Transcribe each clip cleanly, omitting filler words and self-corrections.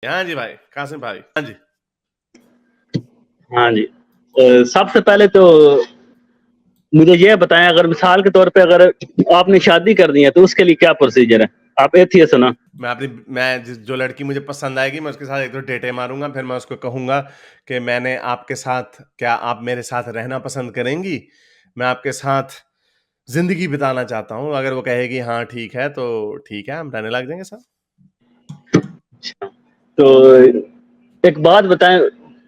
ہاں جی بھائی قاسم بھائی. ہاں جی ہاں جی. سب سے پہلے تو مجھے یہ بتائیں، اگر مثال کے طور پہ اگر آپ نے شادی کرنی ہے تو اس کے لیے کیا پروسیجر ہے؟ آپ ایتھیسٹ ہو نا. میں جو لڑکی مجھے پسند آئے گی میں اس کے ساتھ ایک دو ڈیٹے ماروں گا، پھر میں اس کو کہوں گا کہ میں نے آپ کے ساتھ، کیا آپ میرے ساتھ رہنا پسند کریں گی، میں آپ کے ساتھ زندگی بتانا چاہتا ہوں. اگر وہ کہے گی ہاں ٹھیک ہے تو ٹھیک ہے، ہم رہنے لگ جائیں گے ساتھ. تو ایک بات بتائیں،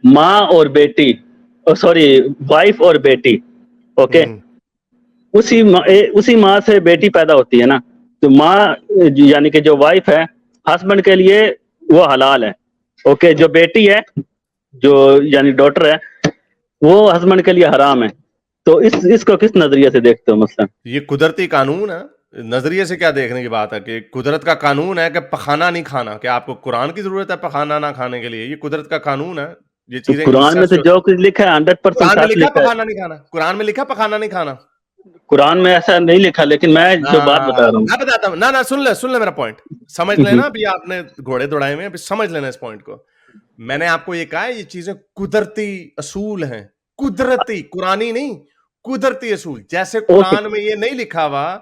ماں اور بیٹی، سوری وائف اور بیٹی، اوکے، اسی ماں سے بیٹی پیدا ہوتی ہے نا. تو ماں یعنی کہ جو وائف ہے ہسبینڈ کے لیے وہ حلال ہے، اوکے. جو بیٹی ہے، جو یعنی ڈاٹر ہے، وہ ہسبینڈ کے لیے حرام ہے. تو اس کو کس نظریے سے دیکھتے ہو مثلا؟ یہ قدرتی قانون ہے. نظریے سے کیا دیکھنے کی بات ہے کہ قدرت کا قانون ہے کہ پخانا نہیں کھانا. کہ آپ کو قرآن کی ضرورت ہے پخانا نہ کھانے کے لیے؟ یہ قدرت کا قانون ہے. یہ تو چیزیں قرآن میں تو جو کچھ لکھا ہے 100% قرآن میں سچ لکھا لکھا ہے. پخانا نہیں کھانا، قرآن میں لکھا پخانا نہیں کھانا. قرآن میں ایسا نہیں لکھا، لیکن میں جو بات بتا رہا ہوں. میں بتاتا ہوں. نہ سن لے میرا پوائنٹ سمجھ لینا. ابھی آپ نے گھوڑے دوڑائے ہوئے ہیں، ابھی سمجھ لینا اس پوائنٹ کو. میں نے آپ کو یہ کہا ہے یہ چیزیں قدرتی اصول ہیں. قدرتی، قرآنی نہیں، قدرتی اصول. جیسے اوکے. قرآن میں یہ نہیں لکھا ہوا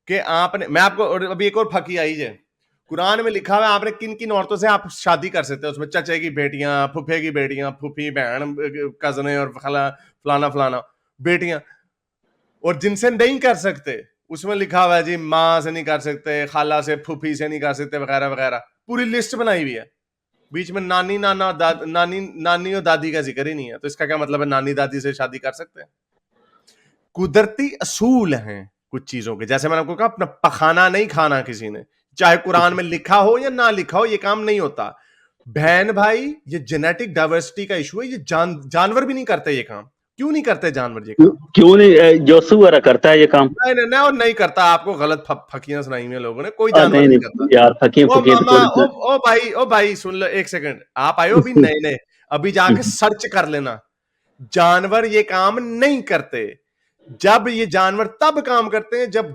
کہ آپ نے، میں آپ کو ابھی ایک اور پھکی آئی جائے. قرآن میں لکھا ہوا ہے آپ نے کن کن عورتوں سے آپ شادی کر سکتے ہیں. اس میں چچے کی بیٹیاں، پھپھے کی بیٹیاں، پھوپھی بہن، کزنیں اور فلانا فلانا بیٹیاں. اور جن سے نہیں کر سکتے اس میں لکھا ہوا ہے جی ماں سے نہیں کر سکتے، خالہ سے، پھوپھی سے نہیں کر سکتے، وغیرہ وغیرہ. پوری لسٹ بنائی ہوئی ہے. بیچ میں نانی نانا نانی اور دادی کا ذکر ہی نہیں ہے. تو اس کا کیا مطلب ہے نانی دادی سے شادی کر سکتے ہیں؟ قدرتی اصول ہیں کچھ چیزوں کے. جیسے میں نے آپ کو کہا اپنا پخانا نہیں کھانا کسی نے، چاہے قرآن میں لکھا ہو یا نہ لکھا ہو، یہ کام نہیں ہوتا. بہن بھائی، یہ جینیٹک ڈائیورسٹی کا ایشو ہے. یہ جانور بھی نہیں کرتے یہ کام. کیوں نہیں کرتے جانور یہ کام؟ کیوں نہیں؟ جو سور کرتا ہے یہ کام. نہیں کرتا. آپ کو غلط پھکیاں سنائی ہوئی لوگوں نے. کوئی جانور نہیں کرتا. نہیں یار، فقیر او فقیر ماما، او بھائی سن لو ایک سیکنڈ. آپ آئے ہو ابھی نئے، ابھی جا کے سرچ کر لینا. جانور یہ کام نہیں کرتے. جب یہ جانور تب کام کرتے ہیں جب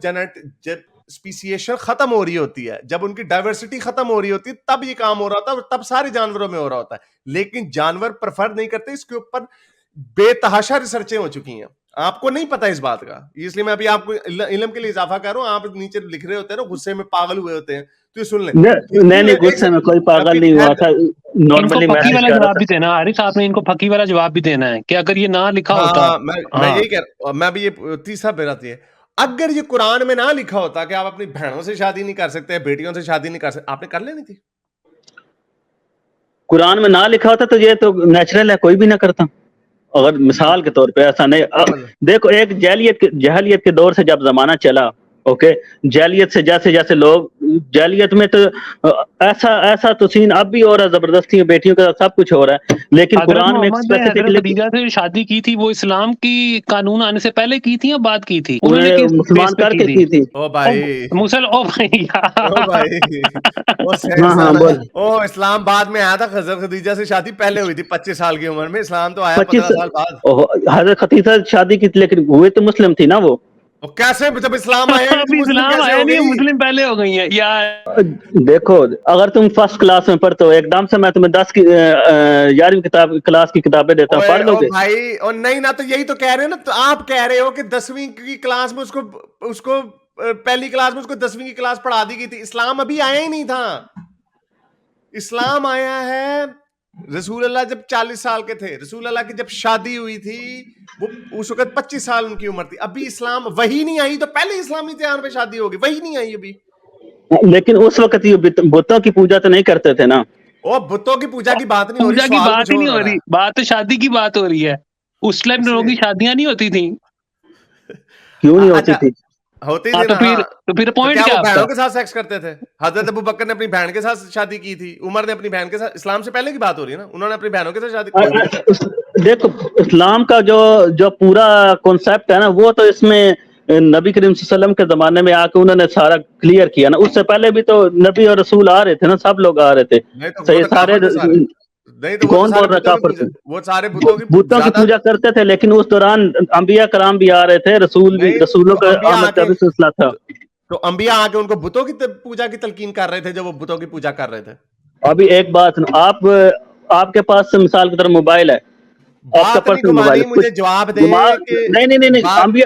اسپیسیشن ختم ہو رہی ہوتی ہے، جب ان کی ڈائیورسٹی ختم ہو رہی ہوتی ہے، تب یہ کام ہو رہا ہوتا ہے. اور تب سارے جانوروں میں ہو رہا ہوتا ہے. لیکن جانور پریفر نہیں کرتے. اس کے اوپر بے تحاشا ریسرچیں ہو چکی ہیں. آپ کو نہیں پتا اس بات کا، اس لیے میں ابھی آپ کو علم کے لیے اضافہ کر رہا ہوں. آپ نیچے لکھ رہے ہوتے ہیں نا غصے میں پاگل ہوئے ہوتے ہیں، تو یہ سن لیں. نہیں، غصے میں کوئی پاگل نہیں ہوا تھا. ان کو نارملی پکی میسج والا کر رہا جواب تھا. بھی دینا عارف صاحب نے. ان کو پکی والا جواب بھی دینا ہے کہ اگر یہ نہ لکھا ہوتا. ہاں میں یہی کہہ رہا ہوں. میں بھی یہ تیسرا بیراتی ہے. اگر یہ قرآن میں نہ لکھا ہوتا کہ آپ اپنی بہنوں سے شادی نہیں کر سکتے، بیٹیوں سے شادی نہیں کر سکتے، آپ نے کر لینی تھی. قرآن میں نہ لکھا ہوتا تو یہ تو نیچرل ہے، کوئی بھی نہ کرتا. اگر مثال کے طور پہ ایسا نہیں. دیکھو، ایک جہلیت کے دور سے جب زمانہ چلا، اوکے، جہلیت سے جیسے جیسے لوگ جہلیت میں تو ایسا تو سین اب بھی ہو رہا ہے، زبردستی بیٹیوں کے ساتھ سب کچھ ہو رہا ہے. لیکن حضرت قرآن میں ایک محمد نے حضرت اسپیسیفکلی خدیجہ سے شادی کی تھی، وہ اسلام کی قانون آنے سے پہلے کی تھی یا بعد کی تھی؟ انہوں انہوں نے نے کس مسلمان بیس پہ کر کی کے تھی؟ کی تھی. او بھائی، او بھائی او بھائی، ہاں بول. اسلام بعد میں آیا تھا. حضرت خدیجہ سے شادی پہلے ہوئی تھی 25 سال کی عمر میں. اسلام تو آیا 25 15 سال بعد. حضرت خدیجہ سے شادی کی تھی، لیکن ہوئے تو مسلم تھی نا وہ. کیسے جب اسلام آیا ہی نہیں تو ابھی مسلم اسلام کیسے آیا ہو نہیں ہے، گئی؟ مسلم پہلے ہو گئی ہیں یار. دیکھو، اگر تم فرسٹ کلاس میں پڑھتے ہو، ایک دم سے میں تمہیں 11ویں کلاس کی کتابیں دیتا ہوں، پڑھ لو او گے؟ بھائی، اور نہیں نہ تو یہی تو کہہ رہے ہیں نا. تو آپ کہہ رہے ہو کہ 10ویں کی کلاس میں اس کو پہلی کلاس میں اس کو 10ویں کی کلاس پڑھا دی گئی تھی. اسلام ابھی آیا ہی نہیں تھا. اسلام آیا ہے رسول اللہ جب 40 سال کے تھے. رسول اللہ کی جب شادی ہوئی تھی وہ اس وقت 25 سال ان کی عمر تھی. ابھی اسلام وہی نہیں آئی. تو پہلے اسلامی تہوار پہ شادی ہوگی، وہی نہیں آئی ابھی. لیکن اس وقت یہ بتوں کی پوجا تو نہیں کرتے تھے نا. او بتوں کی پوجا کی بات نہیں ہو رہی، پوجا کی سوال بات کچھ ہی اور نہیں ہو رہا رہی، ہے. بات تو شادی کی بات ہو رہی ہے. اس ٹائم اس لوگوں لیے کی شادیاں نہیں ہوتی تھیں. کیوں نہیں ہوتی اچھا تھی؟ ہوتی ہاں تھی تو نا. پھر ہاں تو پھر تو پوائنٹ کیا کیا وہ آپ کا؟ بہنوں کے ساتھ سیکس کرتے تھے؟ حضرت ابو بکر نے اپنی بہن کے ساتھ شادی کی تھی. عمر نے اپنی بہن کے ساتھ، اسلام سے پہلے کی بات ہو رہی ہے نا. انہوں نے اپنی بہنوں کے ساتھ شادی کوئی بھی نہیں. دیکھو، اسلام کا جو پورا کانسیپٹ ہے نا، وہ تو اس میں نبی کریم صلی اللہ علیہ وسلم کے زمانے میں آ کے انہوں نے سارا کلیئر کیا نا. اس سے پہلے بھی تو نبی اور رسول آ رہے تھے نا، سب لوگ آ رہے تھے. نہیں تو وہ صحیح، تو سارے. کافر تھے سارے. نہیں تو وہ تو کون سارے بول رہا بتوں کی کافر پوجا، تھے؟ وہ سارے بتوں کی بتوں کی زیادہ. پوجا کرتے تھے، لیکن اس دوران انبیاء کرام بھی آ رہے تھے، نہیں رسولوں تو کا انبیاء آ آمد کا کے بھی سلسلہ تھا. تو انبیاء آ کے ان کو بتوں کی پوجا کی تلقین کر رہے تھے جب وہ بتوں کی پوجا کر رہے تھے. ابھی ایک بات سنو، آپ کے پاس مثال کی طرح موبائل ہے، آپ کا بات نہیں پرسنل موبائل گھمانی، ہے، مجھے جواب دیں دماغ کہ نہیں بات ہم بھی،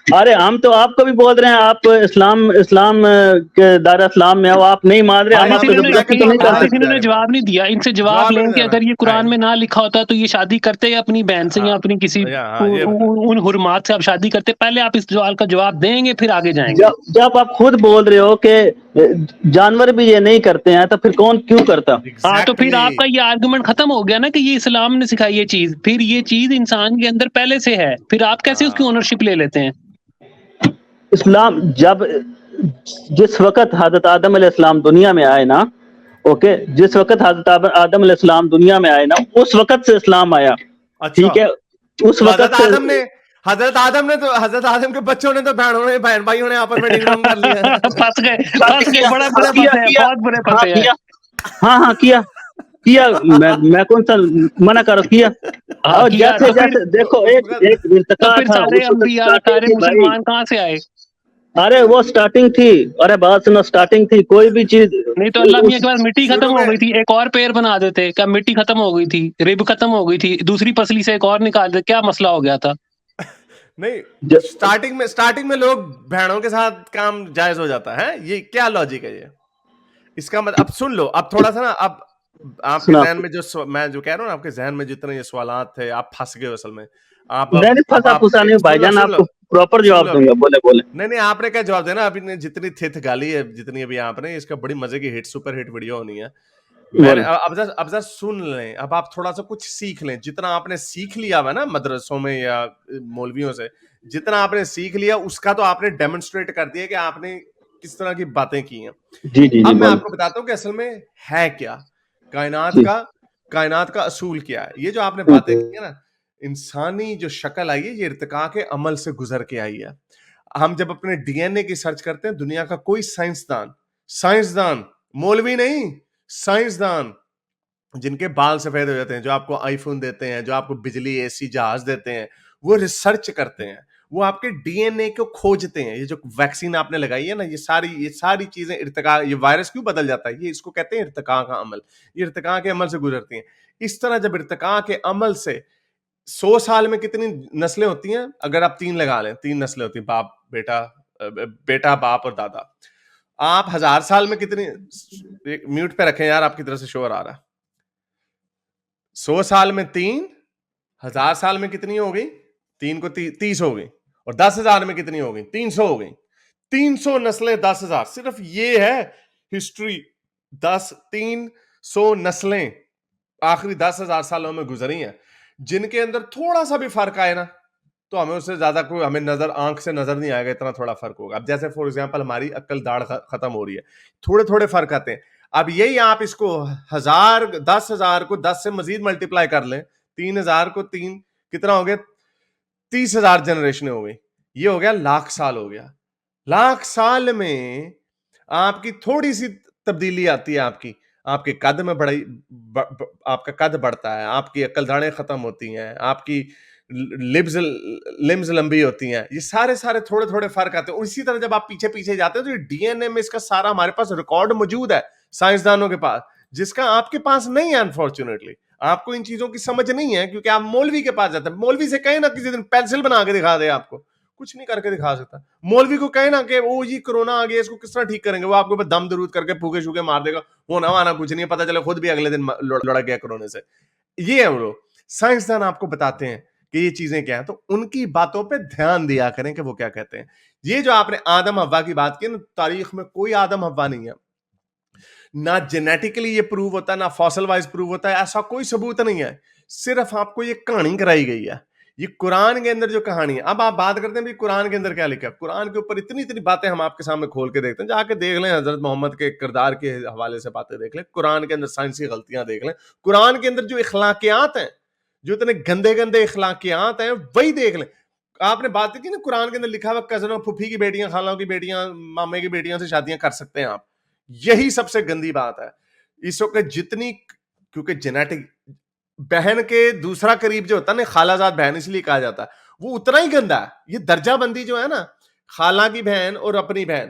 ارے ہم تو آپ کو بھی بول رہے ہیں، آپ اسلام کے دائرہ اسلام میں ہو، آپ نہیں مان رہے، ہم بھائی آپ حارث کو ہم انہوں میں زبردستی کہتا تو ہوں نہیں ہم کر جواب حارث سکتے۔ نہیں انہوں دے نے رہے میں، جواب نہیں دیا، ان سے جواب لیں نہیں کہ دے اگر یہ رہا قرآن میں نہ لکھا ہوتا تو یہ شادی کرتے یا اپنی بہن سے یا اپنی کسی ہاں یہ بتا ان حرمات سے آپ شادی کرتے؟ پہلے آپ اس سوال کا جواب دیں گے پھر آگے جائیں گے. جب آپ خود بول رہے ہو کہ جانور بھی یہ نہیں کرتے ہیں تو پھر کون کیوں کرتا؟ ہاں تو پھر آپ ایگزیکٹلی. کا یہ آرگومنٹ ختم ہو گیا نا کہ یہ اسلام نے سکھائی یہ چیز، پھر یہ چیز انسان کے اندر پہلے سے ہے، پھر آپ کیسے اس کی اونرشپ لے لیتے ہیں؟ اسلام جس وقت حضرت آدم علیہ السلام دنیا میں آئے نا، اوکے، جس وقت حضرت آدم علیہ السلام دنیا میں آئے نا، اس وقت سے اسلام آیا، اچھا ٹھیک ہے، اس تو وقت سے حضرت آدم کے بچوں نے تو بہنوں نے بہن بھائیوں نے آپس میں ڈنگ ڈونگ کر لیا. پھنس گئے بڑے برے پھنسے ہیں، بہت برے پھنسے ہیں. ہاں کیا میں کون سا منع کرو، کیا، ہاں اور کیا جیسے تو پھر جیسے دیکھو اس ایک وقت ایک ارتقا تھا سارے اس وقت انبیاء سٹارٹنگ سارے تھی بھائی، مسلمان کہاں سے آئے؟ ارے وہ سٹارٹنگ تھی، ارے بات سنو، سٹارٹنگ تھی، کوئی بھی چیز نہیں تو اللہ میاں اس کے پاس مٹی شروع ختم ہو میں گئی تھی، ایک اور پیر بنا دیتے، کیا مٹی ختم ہو گئی تھی، رب ختم ہو گئی تھی، دوسری پسلی سے ایک اور نکال دیتے، کیا مسئلہ ہو گیا تھا؟ نہیں سٹارٹنگ میں لوگ بہنوں کے ساتھ کام جائز ہو جاتا ہے، یہ کیا لاجک ہے یہ؟ اس کا مطلب اب سن لو، اب تھوڑا سا نا، اب آپ کے سنا، ذہن میں میں جو کہہ رہا ہوں نا، آپ کے ذہن میں جتنے یہ سوالات تھے آپ پھنس گئے اصل میں. آپ میں نے اب پھنسا آپ پھسا نہیں ہوں بھائی سن لو جان، سن آپ لو کو پراپر سن جواب لو دوں گا، بولے نہیں آپ نے کیا جواب دینا، ابھی نے جتنی تھت گالی ہے، جتنی ابھی آپ نے، اس کا بڑی مزے کی سپر ہٹ ویڈیو ہونی ہے. میں نے بولے اب ذرا سن لیں، اب آپ تھوڑا سا کچھ سیکھ لیں، جتنا آپ نے سیکھ لیا ہوا نا مدرسوں میں یا مولویوں سے، جتنا آپ نے سیکھ لیا اس کا تو آپ نے ڈیمونسٹریٹ کر دیا کہ آپ نے کس طرح کی باتیں کی ہیں. جی اب میں بولے آپ کو بتاتا ہوں کہ اصل میں ہے کیا جی، کائنات کا اصول کیا ہے. یہ جو آپ نے باتیں کی ہیں نا، انسانی جو شکل آئی ہے یہ ارتقاء کے عمل سے گزر کے آئی ہے. ہم جب اپنے ڈی این اے کی سرچ کرتے ہیں، دنیا کا کوئی سائنسدان مولوی نہیں، سائنسدان جن کے بال سفید ہو جاتے ہیں، جو آپ کو آئی فون دیتے ہیں، جو آپ کو بجلی اے سی جہاز دیتے ہیں، وہ ریسرچ کرتے ہیں، وہ آپ کے ڈی این اے کو کھوجتے ہیں. یہ جو ویکسین آپ نے لگائی ہے نا، یہ ساری چیزیں ارتقاء، یہ وائرس کیوں بدل جاتا ہے، یہ اس کو کہتے ہیں ارتقاء کا عمل. یہ ارتقاء کے عمل سے گزرتی ہیں. اس طرح جب ارتقاء کے عمل سے 100 سال میں کتنی نسلیں ہوتی ہیں؟ اگر آپ 3 لگا لیں، 3 نسلیں ہوتی ہیں، باپ بیٹا باپ اور دادا. آپ 1000 سال میں کتنی، میوٹ پہ رکھیں یار، آپ کی طرف سے شور آ رہا ہے. 100 سال میں 3، 1000 سال میں کتنی ہو گئی؟ 3 کو 30 ہو گئی، اور 10,000 میں کتنی ہو گئی؟ 300 ہو گئی. 300 نسلیں 10,000، صرف یہ ہے ہسٹری. 300 نسلیں آخری 10,000 سالوں میں گزری ہیں، جن کے اندر تھوڑا سا بھی فرق آئے نا تو ہمیں اس سے زیادہ کوئی، ہمیں آنکھ سے نظر نہیں آئے گا اتنا تھوڑا فرق ہوگا. اب جیسے فور ایگزامپل ہماری عقل داڑھ ختم ہو رہی ہے، تھوڑے فرق آتے ہیں. اب یہی آپ اس کو 10,000 کو 10 سے مزید ملٹیپلائی کر لیں، 3,000 کو 3 کتنا ہو گیا؟ 30,000 جنریشنیں ہو گئی. یہ ہو گیا 1,00,000 سال ہو گیا. 1,00,000 سال میں آپ کی تھوڑی سی تبدیلی آتی ہے، آپ کے قد میں آپ کا قد بڑھتا ہے، آپ کی عقل داڑھیں ختم ہوتی ہیں، آپ کی لمز لمبی ہوتی ہیں. یہ سارے تھوڑے فرق آتے ہیں. اسی طرح جب آپ پیچھے جاتے ہیں تو یہ ڈی این اے میں اس کا سارا ہمارے پاس ریکارڈ موجود ہے سائنسدانوں کے پاس، جس کا آپ کے پاس نہیں ہے. انفارچونیٹلی آپ کو ان چیزوں کی سمجھ نہیں ہے، کیونکہ آپ مولوی کے پاس جاتے ہیں. مولوی سے کہیں نا کسی دن پینسل بنا کے دکھا دے، آپ کو کچھ نہیں کر کے دکھا سکتا. مولوی کو کہیں نا کہ وہ جی کرونا آ گیا، اس کو کس طرح ٹھیک کریں گے، وہ آپ کو دم درود کر کے پھوکے شوکے مار دے گا. وہ نہ آنا کچھ نہیں، پتا چلے خود بھی اگلے دن لڑ گیا کرونے سے. یہ ہے وہ لوگ سائنسدان آپ کو بتاتے ہیں کہ یہ چیزیں کیا ہیں، تو ان کی باتوں پہ دھیان دیا کریں کہ وہ کیا کہتے ہیں. یہ جو آپ نے آدم حوا کی بات کی نا، تاریخ میں کوئی آدم حوا نہیں ہے، نہ جینیٹیکلی یہ پروو ہوتا ہے، نہ فاسل وائز پروو ہوتا ہے، ایسا کوئی ثبوت نہیں ہے. صرف آپ کو یہ کہانی کرائی گئی ہے، یہ قرآن کے اندر جو کہانی ہے. اب آپ بات کرتے ہیں بھی قرآن کے اندر کیا لکھا ہے. قرآن کے اوپر اتنی باتیں ہم آپ کے سامنے کھول کے دیکھتے ہیں، جا کے دیکھ لیں، حضرت محمد کے کردار کے حوالے سے باتیں دیکھ لیں، قرآن کے اندر سائنسی غلطیاں دیکھ لیں، قرآن کے اندر جو اخلاقیات ہیں، جو اتنے گندے اخلاقیات ہیں، وہی دیکھ لیں. آپ نے بات کی نا قرآن کے اندر لکھا ہوا کزنوں، پھوپھی کی بیٹیاں، خالوں کی بیٹیاں، مامے کی بیٹیاں سے شادیاں کر سکتے ہیں آپ. یہی سب سے گندی بات ہے اس وقت جتنی، کیونکہ جینیٹک بہن کے دوسرا قریب جو ہوتا ہے نا، خالہ زاد بہن اس لیے کہا جاتا ہے، وہ اتنا ہی گندا ہے. یہ درجہ بندی جو ہے نا، خالہ کی بہن اور اپنی بہن،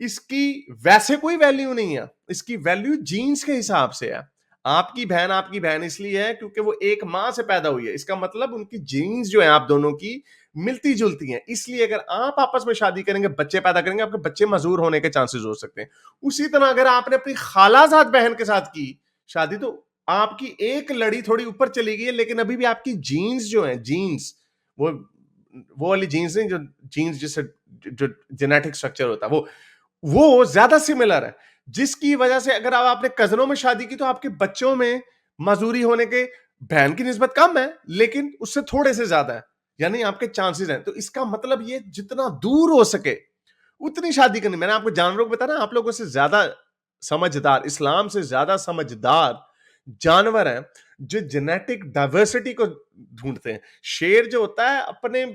اس کی ویسے کوئی ویلیو نہیں ہے, اس کی ویلیو جینز کے حساب سے ہے. آپ کی بہن اس لیے ہے کیونکہ وہ ایک ماں سے پیدا ہوئی ہے, اس کا مطلب ان کی جینز جو ہیں آپ دونوں کی ملتی جلتی ہیں. اس لیے اگر آپ آپس میں شادی کریں گے, بچے پیدا کریں گے, آپ کے بچے مزور ہونے کے چانسز ہو سکتے ہیں. اسی طرح اگر آپ نے اپنی خالہ زاد بہن کے ساتھ کی شادی تو آپ کی ایک لڑی تھوڑی اوپر چلی گئی ہے, لیکن ابھی بھی آپ کی جینز جو ہیں, جینز وہ والی جینز نہیں جو جینز جس سے جو جینیٹک سٹرکچر ہوتا ہے وہ زیادہ سملر ہے, جس کی وجہ سے اگر آپ نے کزنوں میں شادی کی تو آپ کے بچوں میں مزوری ہونے کے بہن کی نسبت کم ہے, لیکن اس سے تھوڑے سے زیادہ ہے, یعنی آپ کے چانسز ہیں. تو اس کا مطلب یہ جتنا دور ہو سکے اتنی شادی کرنی. میں نے آپ کو جانوروں کو بتایا نا, آپ لوگوں سے زیادہ سمجھدار, اسلام سے زیادہ سمجھدار جانور ہیں جو جینیٹک ڈائیورسٹی کو ڈھونڈتے ہیں. شیر جو ہوتا ہے اپنے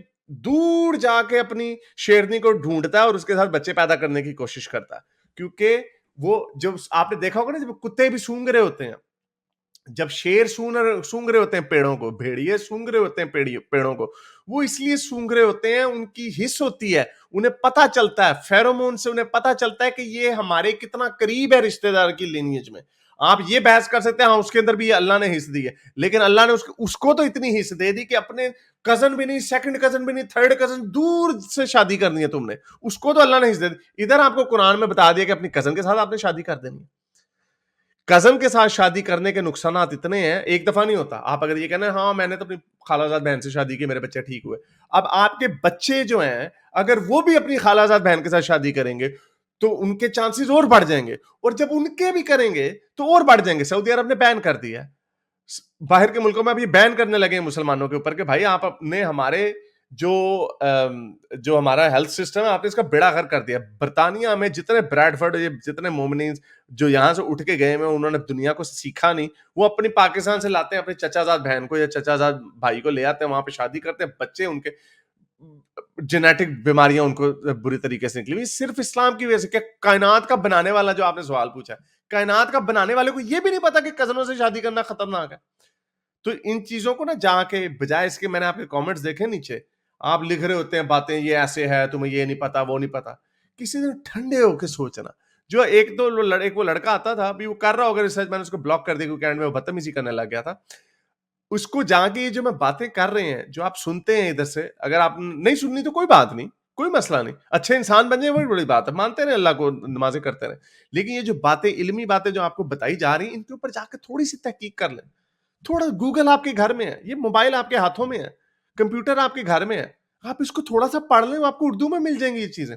دور جا کے اپنی شیرنی کو ڈھونڈتا ہے اور اس کے ساتھ بچے پیدا کرنے کی کوشش کرتا ہے, کیونکہ وہ جب آپ نے دیکھا ہوگا نا جب کتے بھی سونگ رہے ہوتے ہیں, جب شیر سونگ رہے ہوتے ہیں پیڑوں کو, بھیڑیے سونگ رہے ہوتے ہیں پیڑوں کو, وہ اس لیے سونگ رہے ہوتے ہیں, ان کی حس ہوتی ہے, انہیں پتا چلتا ہے فیرومون سے, انہیں پتا چلتا ہے کہ یہ ہمارے کتنا قریب ہے رشتہ دار کی لینیج میں. آپ یہ بحث کر سکتے ہیں ہاں اس کے اندر بھی اللہ نے حص دی ہے, لیکن اللہ نے اس کو تو اتنی حص دے دی کہ اپنے کزن بھی نہیں, سیکنڈ کزن بھی نہیں, تھرڈ کزن, دور سے شادی کرنی ہے تم نے, اس کو تو اللہ نے حص دے دی. ادھر آپ کو قرآن میں بتا دیا کہ اپنی کزن کے ساتھ آپ نے شادی کر دینی ہے. کزن کے ساتھ شادی کرنے کے نقصانات اتنے ہیں, ایک دفعہ نہیں ہوتا. آپ اگر یہ کہنا ہے ہاں میں نے تو اپنی خالہ زاد بہن سے شادی کی, میرے بچے ٹھیک ہوئے, اب آپ کے بچے جو ہیں اگر وہ بھی اپنی خالہ زاد بہن کے ساتھ شادی کریں گے تو ان کے چانسز اور بڑھ جائیں گے, اور جب ان کے بھی کریں گے تو اور بڑھ جائیں گے. سعودی عرب نے بین کر دیا ہے, باہر کے ملکوں میں ابھی بین کرنے لگے ہیں مسلمانوں کے اوپر کہ بھائی آپ نے ہمارے جو ہمارا ہیلتھ سسٹم ہے آپ نے اس کا بیڑا غرق کر دیا. برطانیہ میں جتنے بریڈفرڈ, جتنے مومنین جو یہاں سے اٹھ کے گئے ہیں, انہوں نے دنیا کو سیکھا نہیں, وہ اپنی پاکستان سے لاتے ہیں اپنے چچا زاد بہن کو یا چچا زاد بھائی کو, لے آتے ہیں, وہاں پہ شادی کرتے ہیں, بچے ان کے جینیٹک بیماریاں ان کو بری طریقے سے نکلی. صرف اسلام کی وجہ سے. کہ کائنات کا بنانے والا, جو آپ نے سوال پوچھا, کائنات کا بنانے والے کو یہ بھی نہیں پتا کہ کزنوں سے شادی کرنا خطرناک ہے. تو ان چیزوں کو نا جا کے بجائے اس کے, میں نے آپ کے کامنٹس دیکھے نیچے, آپ لکھ رہے ہوتے ہیں باتیں, یہ ایسے ہے, تمہیں یہ نہیں پتا, وہ نہیں پتا. کسی دن ٹھنڈے ہو کے سوچنا. جو ایک وہ لڑکا آتا تھا, ابھی وہ کر رہا ہوگا ریسرچ, میں نے اس کو بلاک کر دیا کیونکہ اینڈ میں وہ بدتمیزی کرنے لگ گیا تھا. اس کو جا کے جو میں باتیں کر رہے ہیں, جو آپ سنتے ہیں ادھر سے, اگر آپ نہیں سننی تو کوئی بات نہیں, کوئی مسئلہ نہیں, اچھے انسان بن جائیں وہی بڑی بات ہے, مانتے رہے اللہ کو, نمازیں کرتے رہے. لیکن یہ جو باتیں, علمی باتیں جو آپ کو بتائی جا رہی ہیں, ان کے اوپر جا کے تھوڑی سی تحقیق کر لیں. تھوڑا گوگل آپ کے گھر میں ہے, یہ موبائل آپ کے ہاتھوں میں ہے, کمپیوٹر آپ کے گھر میں ہے, آپ اس کو تھوڑا سا پڑھ لیں, آپ کو اردو میں مل جائیں گی یہ چیزیں.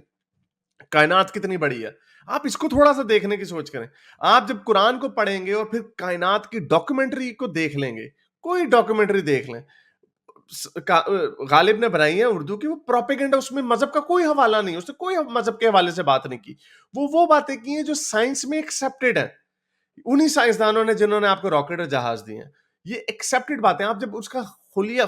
کائنات کتنی بڑی ہے, آپ اس کو تھوڑا سا دیکھنے کی سوچ کریں. آپ جب قرآن کو پڑھیں گے اور پھر کائنات کی ڈاکومنٹری کو دیکھ لیں گے, کوئی ڈاکومنٹری دیکھ لیں, غالب نے بنائی ہے اردو کی, وہ پروپیگنڈا, اس میں مذہب کا کوئی حوالہ نہیں, اس نے کوئی مذہب کے حوالے سے بات نہیں کی. وہ باتیں کی ہیں جو سائنس میں ایکسیپٹڈ ہیں, انہی سائنسدانوں نے جنہوں نے آپ کو راکٹ اور جہاز دی ہیں. یہ ایکسیپٹڈ باتیں. آپ جب اس کا خلیہ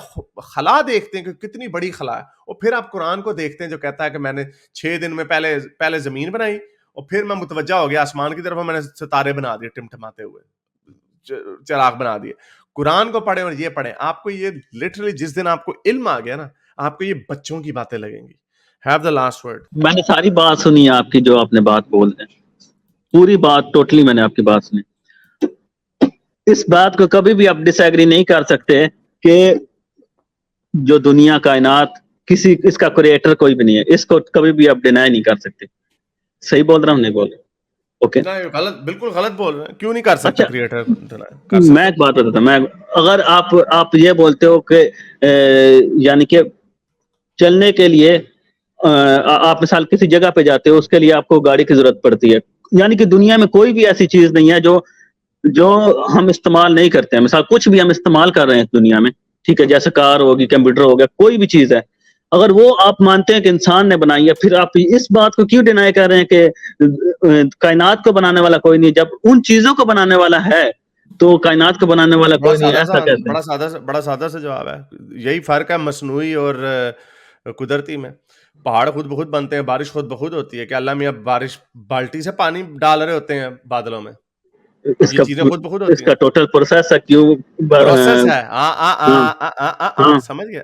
خلا دیکھتے ہیں کہ کتنی بڑی خلا ہے, اور پھر آپ قرآن کو دیکھتے ہیں جو کہتا ہے کہ میں نے 6 دن میں پہلے زمین بنائی, اور پھر میں متوجہ ہو گیا آسمان کی طرف, میں نے ستارے بنا دیے ٹمٹماتے ہوئے, چراغ بنا دیے. قرآن کو پڑھیں اور یہ پڑھیں, آپ کو یہ لٹرلی جس دن آپ کو علم آ گیا نا, آپ کو یہ بچوں کی باتیں لگیں گی. Have the last word. میں نے ساری بات سنی آپ کی, جو آپ نے بات بول رہے ہیں, پوری بات ٹوٹلی میں نے آپ کی بات سنی. اس بات کو کبھی بھی آپ ڈس ایگری نہیں کر سکتے کہ جو دنیا کائنات اس کا کریٹر کوئی بھی نہیں ہے, اس کو کبھی بھی آپ ڈینائی نہیں کر سکتے. صحیح بول رہا ہوں نہیں بول رہا؟ اوکے, غلط, بالکل غلط بول رہے ہیں. کیوں نہیں کر سکتے اچھا, کریٹر؟ میں ایک بات بتاتا ہوں. اگر آپ یہ بولتے ہو کہ یعنی کہ چلنے کے لیے آپ مثال کسی جگہ پہ جاتے ہو, اس کے لیے آپ کو گاڑی کی ضرورت پڑتی ہے, یعنی کہ دنیا میں کوئی بھی ایسی چیز نہیں ہے جو ہم استعمال نہیں کرتے ہیں. مثال کچھ بھی ہم استعمال کر رہے ہیں دنیا میں, ٹھیک ہے, جیسے کار ہوگی, کمپیوٹر ہو گیا, کوئی بھی چیز ہے, اگر وہ آپ مانتے ہیں کہ انسان نے بنائی ہے, پھر آپ اس بات کو کیوں ڈینائی کر رہے ہیں کہ کائنات کو بنانے والا کوئی نہیں, جب ان چیزوں کو بنانے والا ہے تو کائنات کو بنانے والا کوئی نہیں, ایسا کہتے ہیں. بڑا سادہ سا جواب ہے. یہی فرق ہے مصنوعی اور قدرتی میں. پہاڑ خود بخود بنتے ہیں, بارش خود بخود ہوتی ہے, کہ اللہ میاں بارش بالٹی سے پانی ڈال رہے ہوتے ہیں بادلوں میں, یہ چیزیں خود بخود ہوتی ہیں. اس کا ٹوٹل پروسیس ہے, کیوں پروسیس ہے, ہاں سمجھ گیا,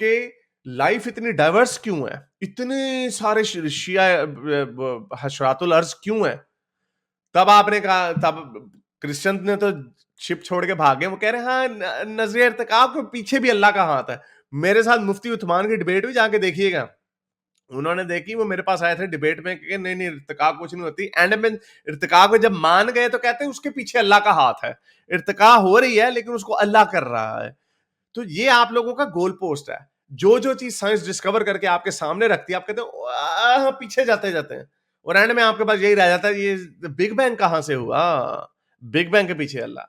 کہ لائف اتنی ڈائیورس کیوں ہے, اتنے سارے شیعہ حشرات الارض کیوں ہیں. تب آپ نے کہا, تب کرسچن نے تو شپ چھوڑ کے بھاگے, وہ کہہ رہے ہاں نظریہ ارتقاب کے پیچھے بھی اللہ کا ہاتھ ہے. میرے ساتھ مفتی عثمان کی ڈبیٹ بھی جا کے دیکھیے گا, انہوں نے دیکھی, وہ میرے پاس آئے تھے ڈبیٹ میں کہ نہیں ارتقا کچھ نہیں ہوتی. اینڈ میں ارتقا کو جب مان گئے تو کہتے ہیں اس کے پیچھے اللہ کا ہاتھ ہے, ارتقا ہو رہی ہے لیکن اس کو اللہ کر رہا ہے. تو یہ آپ لوگوں کا گول پوسٹ ہے. جو چیز سائنس ڈسکور کر کے آپ کے سامنے رکھتی ہے آپ کہتے ہیں پیچھے جاتے ہیں, اور اینڈ میں آپ کے پاس یہی رہ جاتا ہے یہ بگ بینگ کہاں سے ہوا, بگ بینگ کے پیچھے اللہ.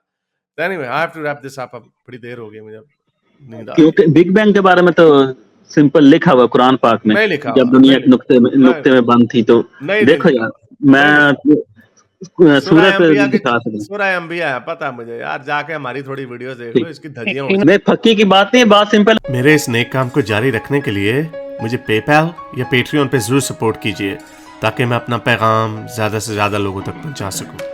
Anyway, I have to wrap this up. بڑی دیر ہو گئی مجھے نیند آ رہی ہے. کیونکہ بگ بینگ کے بارے میں تو سمپل لکھا ہوا قرآن پاک میں, نہیں لکھا جب دنیا ایک نقطے میں بند تھی. تو دیکھو یار, میں سورہ انبیاء پتا ہے مجھے یار, جا کے ہماری تھوڑی ویڈیوز دیکھ لو, اس کی دھجیاں ہو. میں پھکی کی بات نہیں, بات سمپل. میرے اس نیک کام کو جاری رکھنے کے لیے مجھے پے پیل یا پیٹریون پہ ضرور سپورٹ کیجیے تاکہ میں اپنا پیغام زیادہ سے زیادہ لوگوں تک پہنچا سکوں.